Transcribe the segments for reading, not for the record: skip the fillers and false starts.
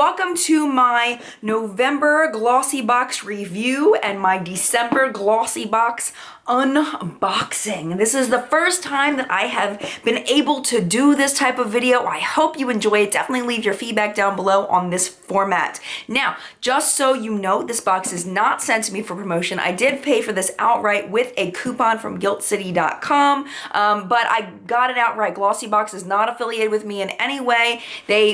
welcome to my November Glossybox review and my December Glossybox unboxing. This is the first time that I have been able to do this type of video. I hope you enjoy it. Definitely leave your feedback down below on this format. Now, just so you know, this box is not sent to me for promotion. I did pay for this outright with a coupon from guiltcity.com, but I got it outright. Glossybox is not affiliated with me in any way.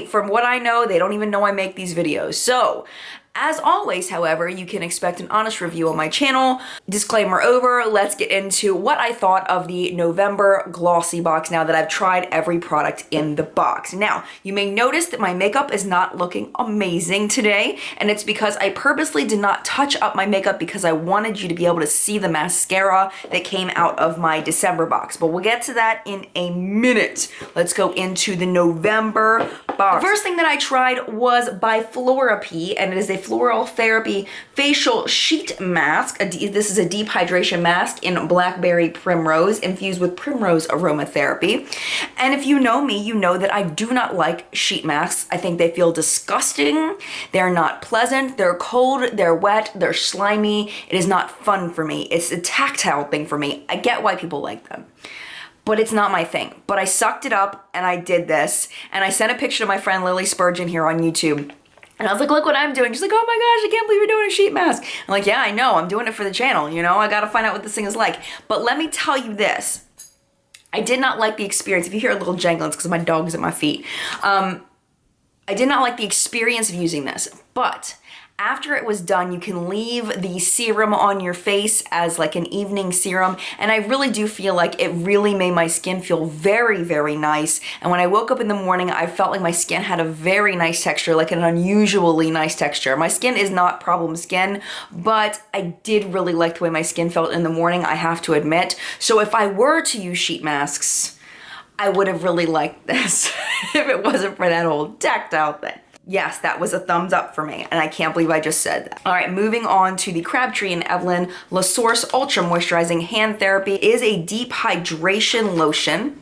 From what I know, they don't even know I make these videos. So, as always, however, you can expect an honest review on my channel. Disclaimer over, let's get into what I thought of the November Glossybox now that I've tried every product in the box. Now, you may notice that my makeup is not looking amazing today, and it's because I purposely did not touch up my makeup because I wanted you to be able to see the mascara that came out of my December box. But we'll get to that in a minute. Let's go into the November box. The first thing that I tried was by Florapy, and it is a Floral Therapy facial sheet mask. This is a deep hydration mask in blackberry primrose infused with primrose aromatherapy. And if you know me, you know that I do not like sheet masks. I think they feel disgusting. They're not pleasant. They're cold. They're wet. They're slimy. It is not fun for me. It's a tactile thing for me. I get why people like them, but it's not my thing. But I sucked it up and I did this. And I sent a picture to my friend Lily Spurgeon here on YouTube. And I was like, look what I'm doing. She's like, oh my gosh, I can't believe you're doing a sheet mask. I'm like, yeah, I know. I'm doing it for the channel. You know, I got to find out what this thing is like. But let me tell you this. I did not like the experience. If you hear a little jangling, it's because my dog is at my feet. I did not like the experience of using this. But after it was done, you can leave the serum on your face as like an evening serum. And I really do feel like it really made my skin feel very, very nice. And when I woke up in the morning, I felt like my skin had a very nice texture, like an unusually nice texture. My skin is not problem skin, but I did really like the way my skin felt in the morning, I have to admit. So if I were to use sheet masks, I would have really liked this if it wasn't for that whole tactile thing. Yes, that was a thumbs up for me, and I can't believe I just said that. All right, moving on to the Crabtree and Evelyn La Source Ultra Moisturizing Hand Therapy. It is a deep hydration lotion.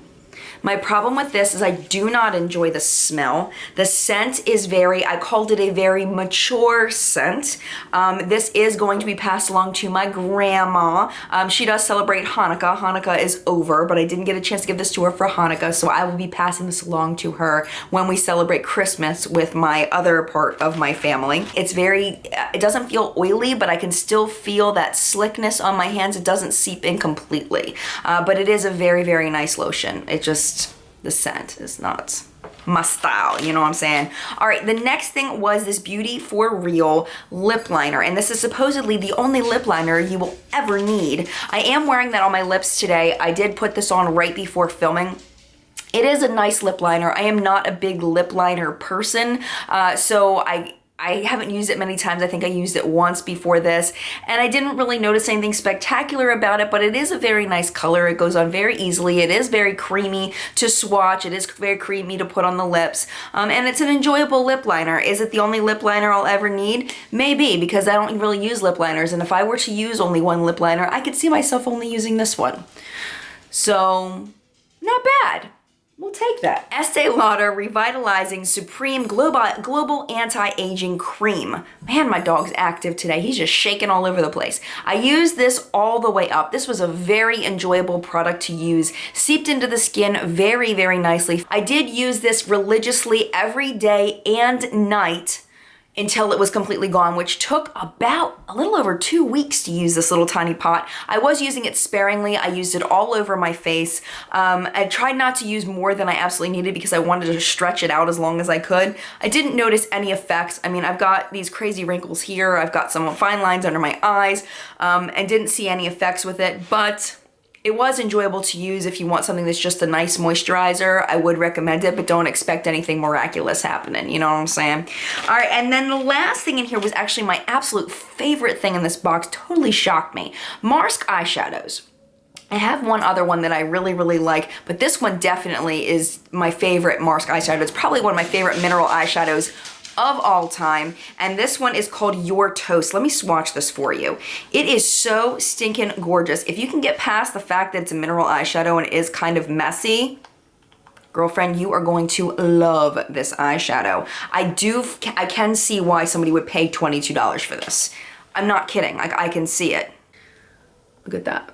My problem with this is I do not enjoy the smell. The scent is I called it a very mature scent. This is going to be passed along to my grandma. She does celebrate Hanukkah. Hanukkah is over, but I didn't get a chance to give this to her for Hanukkah, so I will be passing this along to her when we celebrate Christmas with my other part of my family. It's it doesn't feel oily, but I can still feel that slickness on my hands. It doesn't seep in completely, but it is a very, very nice lotion. The scent is not my style, you know what I'm saying? All right, the next thing was this Beauty for Real lip liner, and this is supposedly the only lip liner you will ever need. I am wearing that on my lips today. I did put this on right before filming. It is a nice lip liner. I am not a big lip liner person, so I haven't used it many times. I think I used it once before this, and I didn't really notice anything spectacular about it, but it is a very nice color. It goes on very easily. It is very creamy to swatch. It is very creamy to put on the lips, and it's an enjoyable lip liner. Is it the only lip liner I'll ever need? Maybe, because I don't really use lip liners, and if I were to use only one lip liner, I could see myself only using this one. So, not bad. We'll take that. Estee Lauder Revitalizing Supreme Global Anti-Aging Cream. Man, my dog's active today. He's just shaking all over the place. I used this all the way up. This was a very enjoyable product to use. Seeped into the skin very, very nicely. I did use this religiously every day and night until it was completely gone, which took about a little over 2 weeks to use this little tiny pot. I was using it sparingly. I used it all over my face. I tried not to use more than I absolutely needed because I wanted to stretch it out as long as I could. I didn't notice any effects. I mean, I've got these crazy wrinkles here. I've got some fine lines under my eyes, and didn't see any effects with it, but it was enjoyable to use. If you want something that's just a nice moisturizer, I would recommend it, but don't expect anything miraculous happening, you know what I'm saying? All right, and then the last thing in here was actually my absolute favorite thing in this box, totally shocked me. Mars eyeshadows. I have one other one that I really, really like, but this one definitely is my favorite Mars eyeshadow. It's probably one of my favorite mineral eyeshadows of all time, and this one is called Your Toast. Let me swatch this for you. It is so stinking gorgeous. If you can get past the fact that it's a mineral eyeshadow and it is kind of messy, Girlfriend, you are going to love this eyeshadow. I can see why somebody would pay $22 for this. I'm not kidding, like I can see it. Look at that.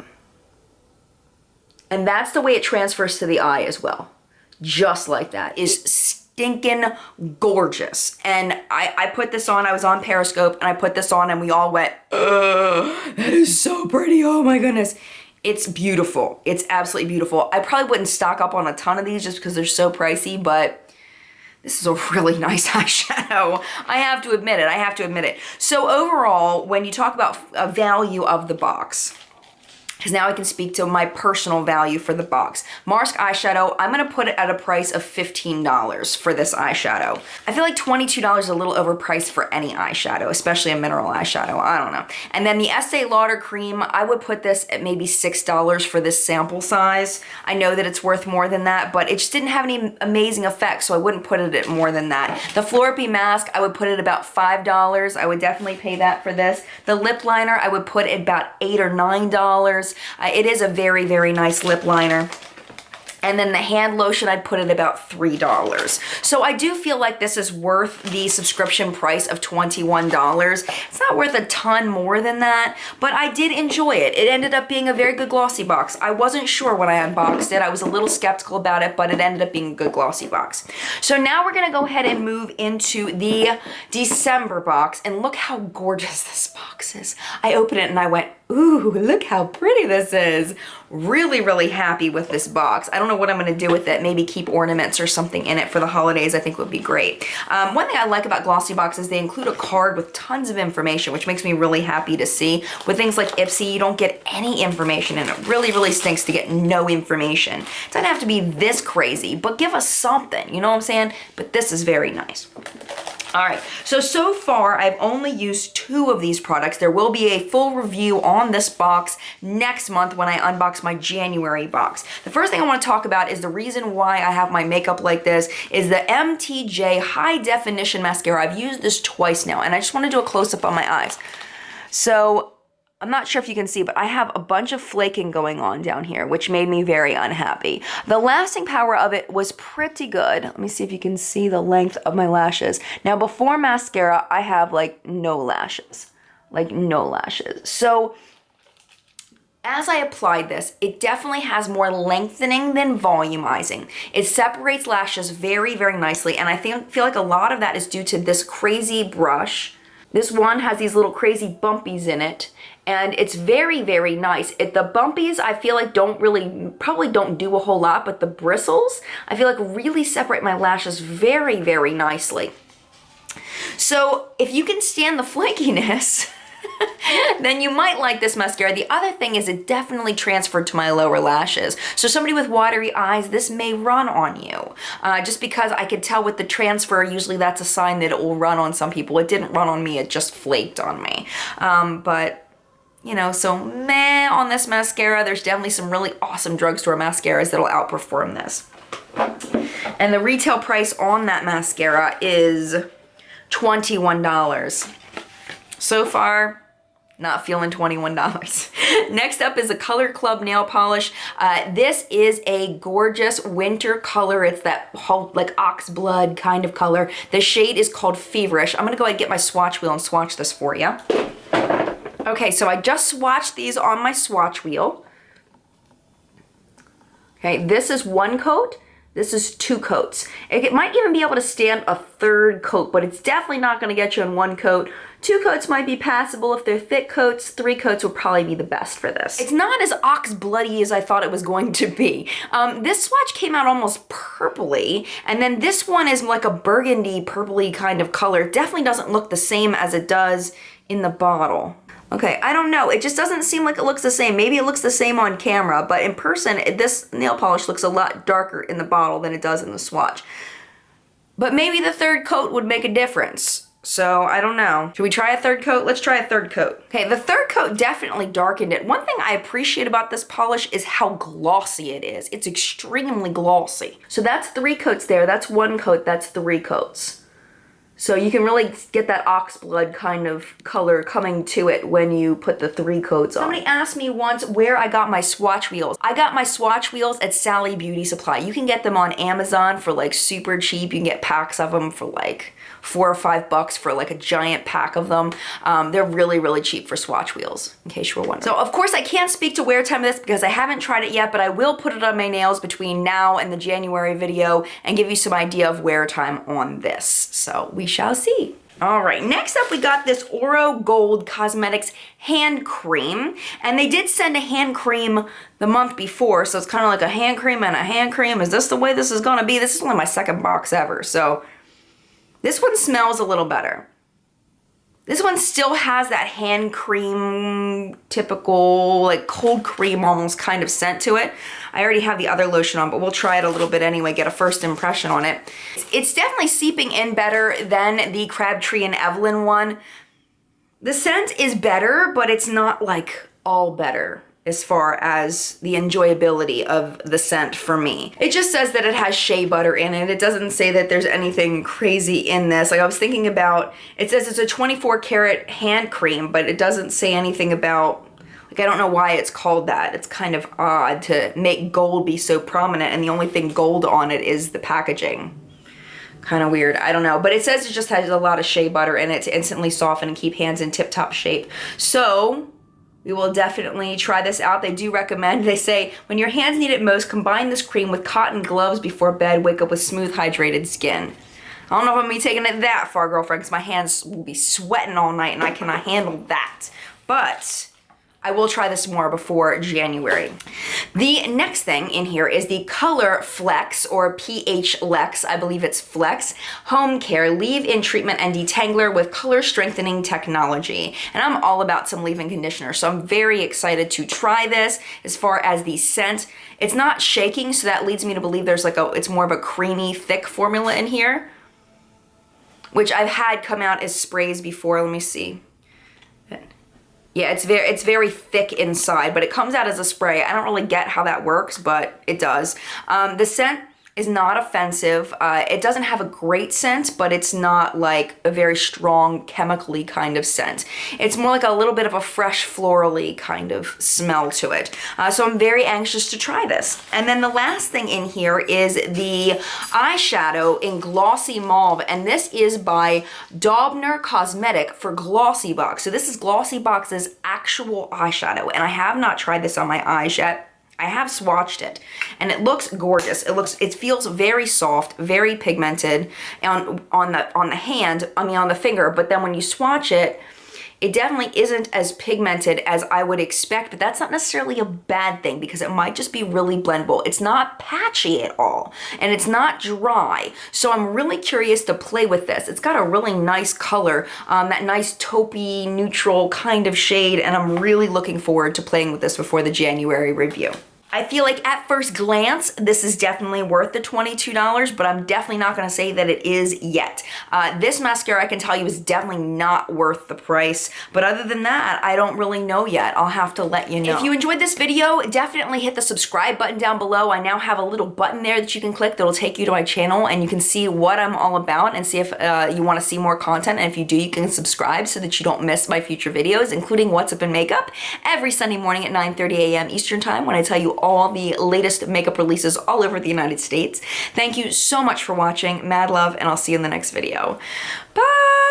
And that's the way it transfers to the eye as well. Just like that. Is stinking gorgeous. And I put this on, I was on Periscope, and I put this on and we all went, ugh, that is so pretty, oh my goodness. It's beautiful. It's absolutely beautiful. I probably wouldn't stock up on a ton of these just because they're so pricey, but this is a really nice eyeshadow. I have to admit it. So overall, when you talk about a value of the box, because now I can speak to my personal value for the box. Marsk eyeshadow, I'm gonna put it at a price of $15 for this eyeshadow. I feel like $22 is a little overpriced for any eyeshadow, especially a mineral eyeshadow, I don't know. And then the Estee Lauder cream, I would put this at maybe $6 for this sample size. I know that it's worth more than that, but it just didn't have any amazing effects, so I wouldn't put it at more than that. The Florpy mask, I would put it about $5. I would definitely pay that for this. The lip liner, I would put it about $8 or $9. It is a very, very nice lip liner. And then the hand lotion, I'd put it about $3. So I do feel like this is worth the subscription price of $21. It's not worth a ton more than that, but I did enjoy it. It ended up being a very good Glossybox. I wasn't sure when I unboxed it. I was a little skeptical about it, but it ended up being a good Glossybox. So now we're gonna go ahead and move into the December box, and look how gorgeous this box is. I opened it and I went, ooh, look how pretty this is. Really, really happy with this box. I don't know what I'm gonna do with it. Maybe keep ornaments or something in it for the holidays. I think would be great. One thing I like about Glossybox is they include a card with tons of information, which makes me really happy to see. With things like Ipsy, you don't get any information, and it really, really stinks to get no information. It doesn't have to be this crazy, but give us something, you know what I'm saying? But this is very nice. All right, so far I've only used 2 of these products. There will be a full review on this box next month when I unbox my January box. The first thing I want to talk about is the reason why I have my makeup like this is the MTJ High Definition Mascara. I've used this twice now, and I just want to do a close-up on my eyes. So I'm not sure if you can see, but I have a bunch of flaking going on down here, which made me very unhappy. The lasting power of it was pretty good. Let me see if you can see the length of my lashes. Now, before mascara, I have like no lashes. So as I applied this, it definitely has more lengthening than volumizing. It separates lashes very, very nicely, and I feel like a lot of that is due to this crazy brush. This one has these little crazy bumpies in it, and it's very, very nice. The bumpies, I feel like probably don't do a whole lot, but the bristles, I feel like really separate my lashes very, very nicely. So if you can stand the flakiness, then you might like this mascara. The other thing is it definitely transferred to my lower lashes. So somebody with watery eyes, this may run on you. Just because I could tell with the transfer, usually that's a sign that it will run on some people. It didn't run on me, it just flaked on me. But, you know, so meh on this mascara. There's definitely some really awesome drugstore mascaras that'll outperform this. And the retail price on that mascara is $21. So far, not feeling $21. Next up is a Color Club nail polish. This is a gorgeous winter color. It's that whole like ox blood kind of color. The shade is called Feverish. I'm gonna go ahead and get my swatch wheel and swatch this for you. Okay, so I just swatched these on my swatch wheel. Okay, this is 1 coat. This is 2 coats. It might even be able to stand a 3rd coat, but it's definitely not gonna get you in 1 coat. 2 coats might be passable. If they're thick coats, 3 coats will probably be the best for this. It's not as ox bloody as I thought it was going to be. This swatch came out almost purpley, and then this one is like a burgundy, purpley kind of color. It definitely doesn't look the same as it does in the bottle. Okay, I don't know. It just doesn't seem like it looks the same. Maybe it looks the same on camera, but in person, this nail polish looks a lot darker in the bottle than it does in the swatch. But maybe the 3rd coat would make a difference. So, I don't know. Should we try a 3rd coat? Let's try a 3rd coat. Okay, the 3rd coat definitely darkened it. One thing I appreciate about this polish is how glossy it is. It's extremely glossy. So that's 3 coats there. That's 1 coat. That's 3 coats. So you can really get that ox blood kind of color coming to it when you put the 3 coats on. Somebody asked me once where I got my swatch wheels. I got my swatch wheels at Sally Beauty Supply. You can get them on Amazon for like super cheap. You can get packs of them for like $4 or $5 for like a giant pack of them. They're really, really cheap for swatch wheels, in case you were wondering. So of course I can't speak to wear time of this because I haven't tried it yet, but I will put it on my nails between now and the January video and give you some idea of wear time on this. So we shall see. All right, next up we got this Oro Gold Cosmetics hand cream, and they did send a hand cream the month before, so it's kind of like a hand cream and a hand cream. Is this the way this is gonna be? This is only my 2nd box ever, so this one smells a little better. This one still has that hand cream, typical, like cold cream almost kind of scent to it. I already have the other lotion on, but we'll try it a little bit anyway, get a first impression on it. It's definitely seeping in better than the Crabtree and Evelyn one. The scent is better, but it's not like all better as far as the enjoyability of the scent for me. It just says that it has shea butter in it. It doesn't say that there's anything crazy in this. Like I was thinking about, it says it's a 24 karat hand cream, but it doesn't say anything about, like I don't know why it's called that. It's kind of odd to make gold be so prominent and the only thing gold on it is the packaging. Kind of weird, I don't know. But it says it just has a lot of shea butter in it to instantly soften and keep hands in tip-top shape. So, we will definitely try this out. They do recommend, they say, when your hands need it most, combine this cream with cotton gloves before bed. Wake up with smooth, hydrated skin. I don't know if I'm gonna be taking it that far, girlfriend, because my hands will be sweating all night and I cannot handle that. But I will try this more before January. The next thing in here is the Color Flex, or pH Lex, I believe it's Flex, Home Care Leave-In Treatment and Detangler with Color Strengthening Technology. And I'm all about some leave-in conditioner, so I'm very excited to try this. As far as the scent, it's not shaking, so that leads me to believe there's like it's more of a creamy, thick formula in here, which I've had come out as sprays before. Let me see. Yeah, it's very thick inside, but it comes out as a spray. I don't really get how that works, but it does. The scent is not offensive. It doesn't have a great scent, but it's not like a very strong chemically kind of scent. It's more like a little bit of a fresh florally kind of smell to it. So I'm very anxious to try this. And then the last thing in here is the eyeshadow in Glossy Mauve, and this is by Daubner Cosmetic for Glossybox. So this is Glossybox's actual eyeshadow, and I have not tried this on my eyes yet. I have swatched it and it looks gorgeous. It feels very soft, very pigmented on the hand, on the finger, but then when you swatch it, it definitely isn't as pigmented as I would expect, but that's not necessarily a bad thing because it might just be really blendable. It's not patchy at all, and it's not dry. So I'm really curious to play with this. It's got a really nice color, that nice taupey, neutral kind of shade, and I'm really looking forward to playing with this before the January review. I feel like at first glance, this is definitely worth the $22, but I'm definitely not gonna say that it is yet. This mascara, I can tell you, is definitely not worth the price, but other than that, I don't really know yet. I'll have to let you know. If you enjoyed this video, definitely hit the subscribe button down below. I now have a little button there that you can click that'll take you to my channel, and you can see what I'm all about and see if you wanna see more content, and if you do, you can subscribe so that you don't miss my future videos, including What's Up in Makeup, every Sunday morning at 9:30 a.m. Eastern Time, when I tell you all the latest makeup releases all over the United States. Thank you so much for watching. Mad love, and I'll see you in the next video. Bye!